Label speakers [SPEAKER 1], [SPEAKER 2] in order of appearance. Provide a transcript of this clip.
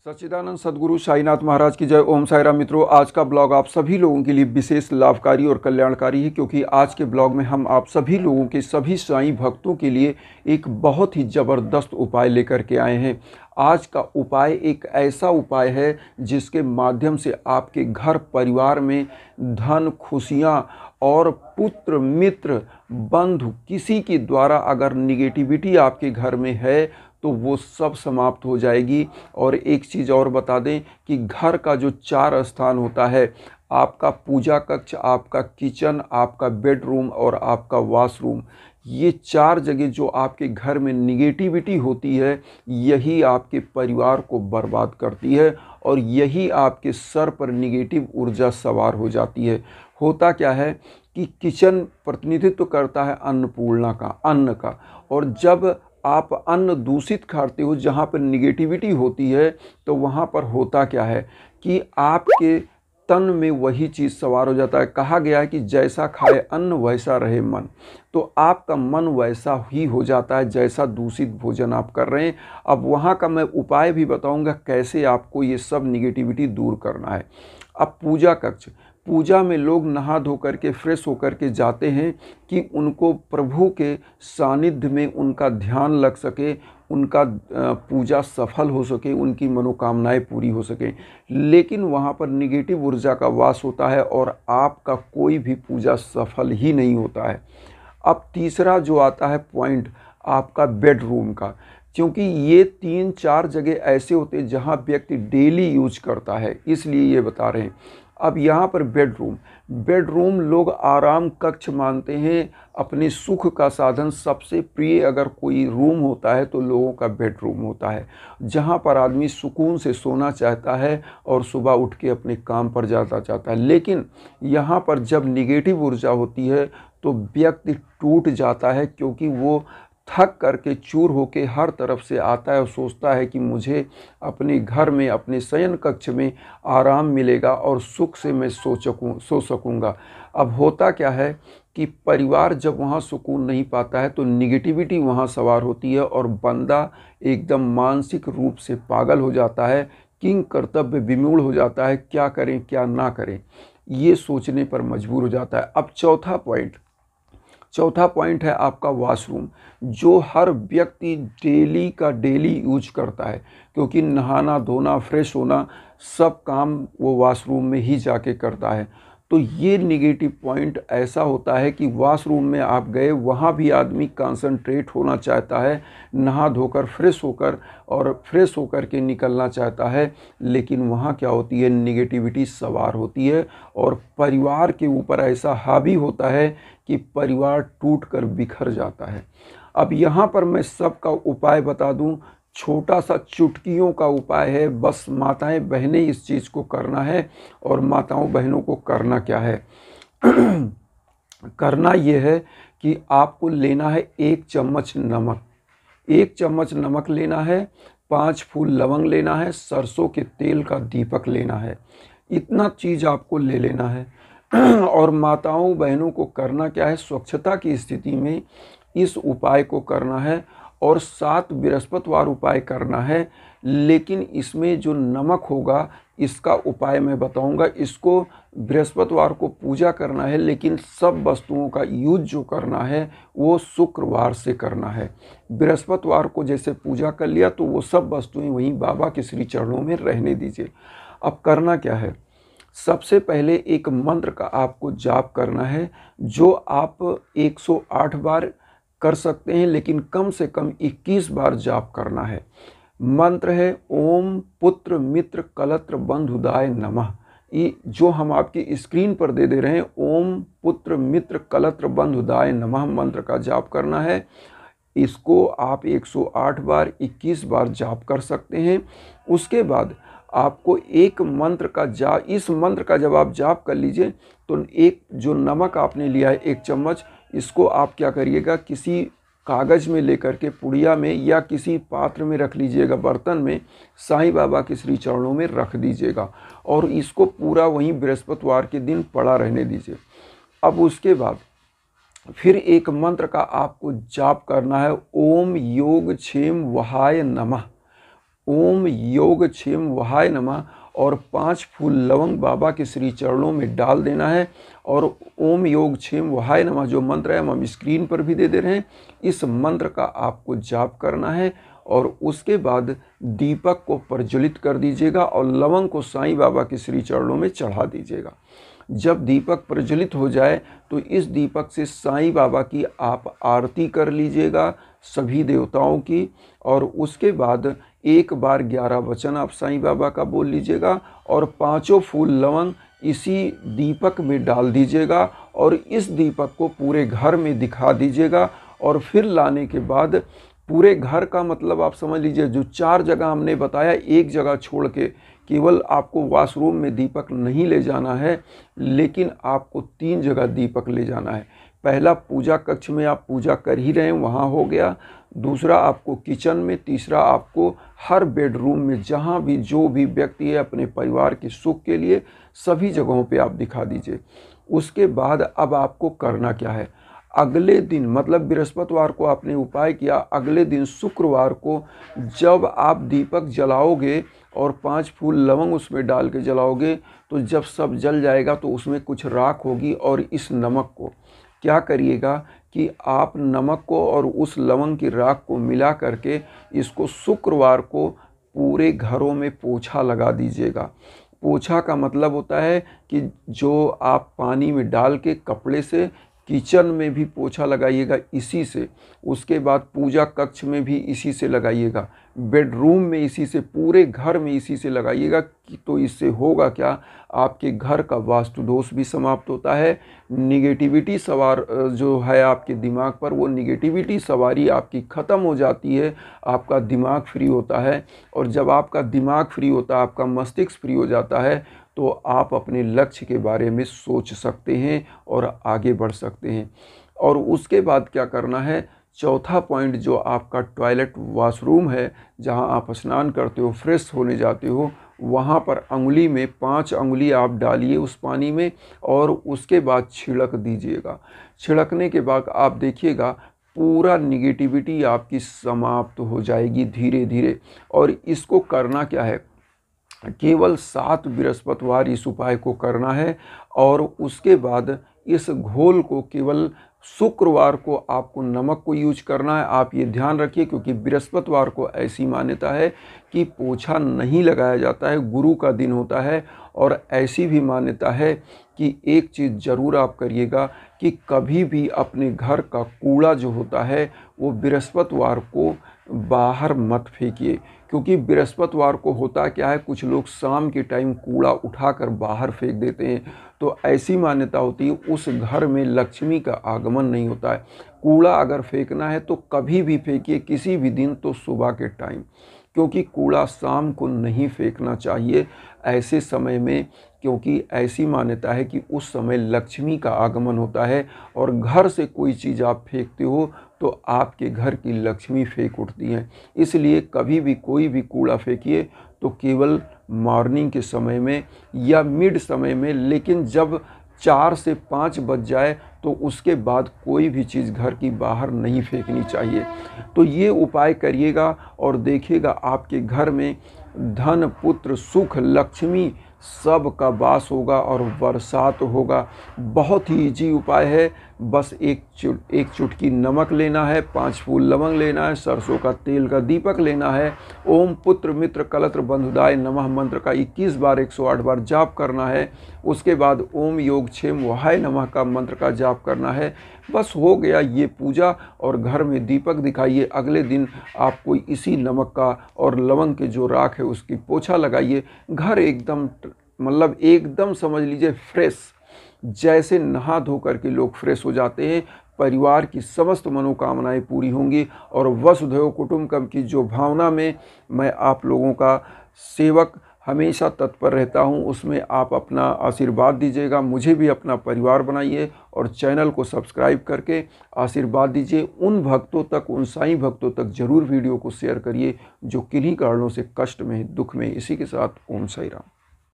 [SPEAKER 1] सच्चिदानंद सद्गुरु साईनाथ महाराज की जय। ओम साई राम। मित्रों, आज का ब्लॉग आप सभी लोगों के लिए विशेष लाभकारी और कल्याणकारी है, क्योंकि आज के ब्लॉग में हम आप सभी लोगों के सभी साईं भक्तों के लिए एक बहुत ही ज़बरदस्त उपाय लेकर के आए हैं। आज का उपाय एक ऐसा उपाय है जिसके माध्यम से आपके घर परिवार में धन, खुशियाँ और पुत्र, मित्र, बंधु किसी के द्वारा अगर निगेटिविटी आपके घर में है तो वो सब समाप्त हो जाएगी। और एक चीज़ और बता दें कि घर का जो 4 स्थान होता है, आपका पूजा कक्ष, आपका किचन, आपका बेडरूम और आपका वॉशरूम, ये 4 जगह जो आपके घर में निगेटिविटी होती है, यही आपके परिवार को बर्बाद करती है और यही आपके सर पर निगेटिव ऊर्जा सवार हो जाती है। होता क्या है कि किचन प्रतिनिधित्व करता है अन्नपूर्णा का, अन्न का, और जब आप अन्न दूषित खाते हो, जहाँ पर निगेटिविटी होती है, तो वहाँ पर होता क्या है कि आपके तन में वही चीज़ सवार हो जाता है। कहा गया है कि जैसा खाए अन्न वैसा रहे मन, तो आपका मन वैसा ही हो जाता है जैसा दूषित भोजन आप कर रहे हैं। अब वहाँ का मैं उपाय भी बताऊंगा कैसे आपको ये सब निगेटिविटी दूर करना है। अब पूजा कक्ष, पूजा में लोग नहा धो करके फ्रेश होकर के जाते हैं कि उनको प्रभु के सानिध्य में उनका ध्यान लग सके, उनका पूजा सफल हो सके, उनकी मनोकामनाएं पूरी हो सके। लेकिन वहाँ पर निगेटिव ऊर्जा का वास होता है और आपका कोई भी पूजा सफल ही नहीं होता है। अब तीसरा जो आता है पॉइंट आपका बेडरूम का, क्योंकि ये 3-4 जगह ऐसे होते हैं जहाँ व्यक्ति डेली यूज करता है, इसलिए ये बता रहे हैं। अब यहाँ पर बेडरूम लोग आराम कक्ष मानते हैं, अपने सुख का साधन। सबसे प्रिय अगर कोई रूम होता है तो लोगों का बेडरूम होता है, जहाँ पर आदमी सुकून से सोना चाहता है और सुबह उठ के अपने काम पर जाता चाहता है। लेकिन यहाँ पर जब निगेटिव ऊर्जा होती है तो व्यक्ति टूट जाता है, क्योंकि वो थक करके चूर होके हर तरफ से आता है और सोचता है कि मुझे अपने घर में, अपने शयन कक्ष में आराम मिलेगा और सुख से मैं सो सकूँगा। अब होता क्या है कि परिवार जब वहाँ सुकून नहीं पाता है तो निगेटिविटी वहाँ सवार होती है और बंदा एकदम मानसिक रूप से पागल हो जाता है, किंग कर्तव्य विमूढ़ हो जाता है, क्या करें क्या ना करें, ये सोचने पर मजबूर हो जाता है। अब चौथा पॉइंट है आपका वॉशरूम, जो हर व्यक्ति डेली का डेली यूज करता है, क्योंकि नहाना धोना फ्रेश होना सब काम वो वॉशरूम में ही जाके करता है। तो ये निगेटिव पॉइंट ऐसा होता है कि वॉशरूम में आप गए, वहाँ भी आदमी कंसंट्रेट होना चाहता है, नहा धोकर फ्रेश होकर के निकलना चाहता है, लेकिन वहाँ क्या होती है, निगेटिविटी सवार होती है और परिवार के ऊपर ऐसा हावी होता है कि परिवार टूट कर बिखर जाता है। अब यहाँ पर मैं सबका उपाय बता दूँ, छोटा सा चुटकियों का उपाय है। बस माताएं बहनें इस चीज़ को करना है। और माताओं बहनों को करना क्या है करना ये है कि आपको लेना है 1 चम्मच नमक, 1 चम्मच नमक लेना है, 5 फूल लवंग लेना है, सरसों के तेल का दीपक लेना है। इतना चीज़ आपको ले लेना है। और माताओं बहनों को करना क्या है, स्वच्छता की स्थिति में इस उपाय को करना है और 7 बृहस्पतिवार उपाय करना है। लेकिन इसमें जो नमक होगा इसका उपाय मैं बताऊंगा। इसको बृहस्पतिवार को पूजा करना है, लेकिन सब वस्तुओं का यूज जो करना है वो शुक्रवार से करना है। बृहस्पतिवार को जैसे पूजा कर लिया तो वो सब वस्तुएं वहीं बाबा के श्री चरणों में रहने दीजिए। अब करना क्या है, सबसे पहले एक मंत्र का आपको जाप करना है, जो आप 108 बार कर सकते हैं, लेकिन कम से कम 21 बार जाप करना है। मंत्र है ओम पुत्र मित्र कलत्र बंधुदाय नमः। ये जो हम आपकी स्क्रीन पर दे रहे हैं, ओम पुत्र मित्र कलत्र बंधुदाय नमः मंत्र का जाप करना है। इसको आप 108 बार 21 बार जाप कर सकते हैं। उसके बाद आपको एक मंत्र का इस मंत्र का जब आप जाप कर लीजिए तो एक जो नमक आपने लिया है 1 चम्मच, इसको आप क्या करिएगा, किसी कागज़ में लेकर के पुड़िया में या किसी पात्र में रख लीजिएगा, बर्तन में साईं बाबा के श्री चरणों में रख दीजिएगा और इसको पूरा वहीं बृहस्पतिवार के दिन पड़ा रहने दीजिए। अब उसके बाद फिर एक मंत्र का आपको जाप करना है, ओम योग क्षेम वहाय नमः। ओम योग क्षेम वहाय नमः और 5 फूल लवंग बाबा के श्री चरणों में डाल देना है। और ओम योग क्षेम वहाय नमः जो मंत्र है हम स्क्रीन पर भी दे रहे हैं, इस मंत्र का आपको जाप करना है और उसके बाद दीपक को प्रज्वलित कर दीजिएगा और लवंग को साईं बाबा के श्री चरणों में चढ़ा दीजिएगा। जब दीपक प्रज्वलित हो जाए तो इस दीपक से साईं बाबा की आप आरती कर लीजिएगा, सभी देवताओं की, और उसके बाद एक बार 11 वचन आप साईं बाबा का बोल लीजिएगा और 5 फूल लवंग इसी दीपक में डाल दीजिएगा और इस दीपक को पूरे घर में दिखा दीजिएगा। और फिर लाने के बाद पूरे घर का मतलब आप समझ लीजिए, जो 4 जगह हमने बताया, एक जगह छोड़ के, केवल आपको वॉशरूम में दीपक नहीं ले जाना है, लेकिन आपको 3 जगह दीपक ले जाना है। पहला पूजा कक्ष में आप पूजा कर ही रहे हैं, वहाँ हो गया। दूसरा आपको किचन में, तीसरा आपको हर बेडरूम में, जहाँ भी जो भी व्यक्ति है अपने परिवार के सुख के लिए, सभी जगहों पे आप दिखा दीजिए। उसके बाद अब आपको करना क्या है, अगले दिन मतलब बृहस्पतिवार को आपने उपाय किया, अगले दिन शुक्रवार को जब आप दीपक जलाओगे और 5 फूल लवंग उसमें डाल के जलाओगे, तो जब सब जल जाएगा तो उसमें कुछ राख होगी। और इस नमक को क्या करिएगा कि आप नमक को और उस लवंग की राख को मिला करके इसको शुक्रवार को पूरे घरों में पोछा लगा दीजिएगा। पोछा का मतलब होता है कि जो आप पानी में डाल के कपड़े से किचन में भी पोछा लगाइएगा इसी से, उसके बाद पूजा कक्ष में भी इसी से लगाइएगा, बेडरूम में इसी से, पूरे घर में इसी से लगाइएगा। तो इससे होगा क्या, आपके घर का वास्तु दोष भी समाप्त होता है, निगेटिविटी सवार जो है आपके दिमाग पर, वो निगेटिविटी सवारी आपकी ख़त्म हो जाती है, आपका दिमाग फ्री होता है। और जब आपका दिमाग फ्री होता है, आपका मस्तिष्क फ्री हो जाता है, तो आप अपने लक्ष्य के बारे में सोच सकते हैं और आगे बढ़ सकते हैं। और उसके बाद क्या करना है, चौथा पॉइंट, जो आपका टॉयलेट वॉशरूम है, जहां आप स्नान करते हो, फ्रेश होने जाते हो, वहां पर अंगुली में 5 अंगुली आप डालिए उस पानी में और उसके बाद छिड़क दीजिएगा। छिड़कने के बाद आप देखिएगा पूरा निगेटिविटी आपकी समाप्त हो जाएगी धीरे धीरे। और इसको करना क्या है, केवल 7 बृहस्पतिवार इस उपाय को करना है। और उसके बाद इस घोल को केवल शुक्रवार को आपको नमक को यूज करना है। आप ये ध्यान रखिए, क्योंकि बृहस्पतिवार को ऐसी मान्यता है कि पोछा नहीं लगाया जाता है, गुरु का दिन होता है। और ऐसी भी मान्यता है कि एक चीज़ ज़रूर आप करिएगा कि कभी भी अपने घर का कूड़ा जो होता है वो बृहस्पतिवार को बाहर मत फेंकिए। क्योंकि बृहस्पतिवार को होता क्या है, कुछ लोग शाम के टाइम कूड़ा उठाकर बाहर फेंक देते हैं, तो ऐसी मान्यता होती है उस घर में लक्ष्मी का आगमन नहीं होता है। कूड़ा अगर फेंकना है तो कभी भी फेंकिए, किसी भी दिन, तो सुबह के टाइम, क्योंकि कूड़ा शाम को नहीं फेंकना चाहिए ऐसे समय में, क्योंकि ऐसी मान्यता है कि उस समय लक्ष्मी का आगमन होता है। और घर से कोई चीज़ आप फेंकते हो तो आपके घर की लक्ष्मी फेंक उठती हैं। इसलिए कभी भी कोई भी कूड़ा फेंकिए तो केवल मॉर्निंग के समय में या मिड समय में, लेकिन जब 4 से 5 बज जाए तो उसके बाद कोई भी चीज़ घर की बाहर नहीं फेंकनी चाहिए। तो ये उपाय करिएगा और देखिएगा आपके घर में धन, पुत्र, सुख, लक्ष्मी सब का वास होगा और बरसात होगा। बहुत ही ईजी उपाय है, बस एक चुटकी नमक लेना है, 5 फूल लवंग लेना है, सरसों का तेल का दीपक लेना है, ओम पुत्र मित्र कलत्र बंधुदाय नमः मंत्र का 21 बार 108 बार जाप करना है। उसके बाद ओम योग क्षेम वहाय नमः का मंत्र का जाप करना है। बस हो गया ये पूजा, और घर में दीपक दिखाइए। अगले दिन आप कोई इसी नमक का और लवंग के जो राख है उसकी पोछा लगाइए। घर एकदम मतलब एकदम समझ लीजिए फ्रेश, जैसे नहा धो करके लोग फ्रेश हो जाते हैं। परिवार की समस्त मनोकामनाएं पूरी होंगी और वसुधैव कुटुंबकम की जो भावना में मैं आप लोगों का सेवक हमेशा तत्पर रहता हूं, उसमें आप अपना आशीर्वाद दीजिएगा। मुझे भी अपना परिवार बनाइए और चैनल को सब्सक्राइब करके आशीर्वाद दीजिए। उन भक्तों तक, उन साईं भक्तों तक जरूर वीडियो को शेयर करिए जो किन्हीं कारणों से कष्ट में, दुख में। इसी के साथ ओम साई राम।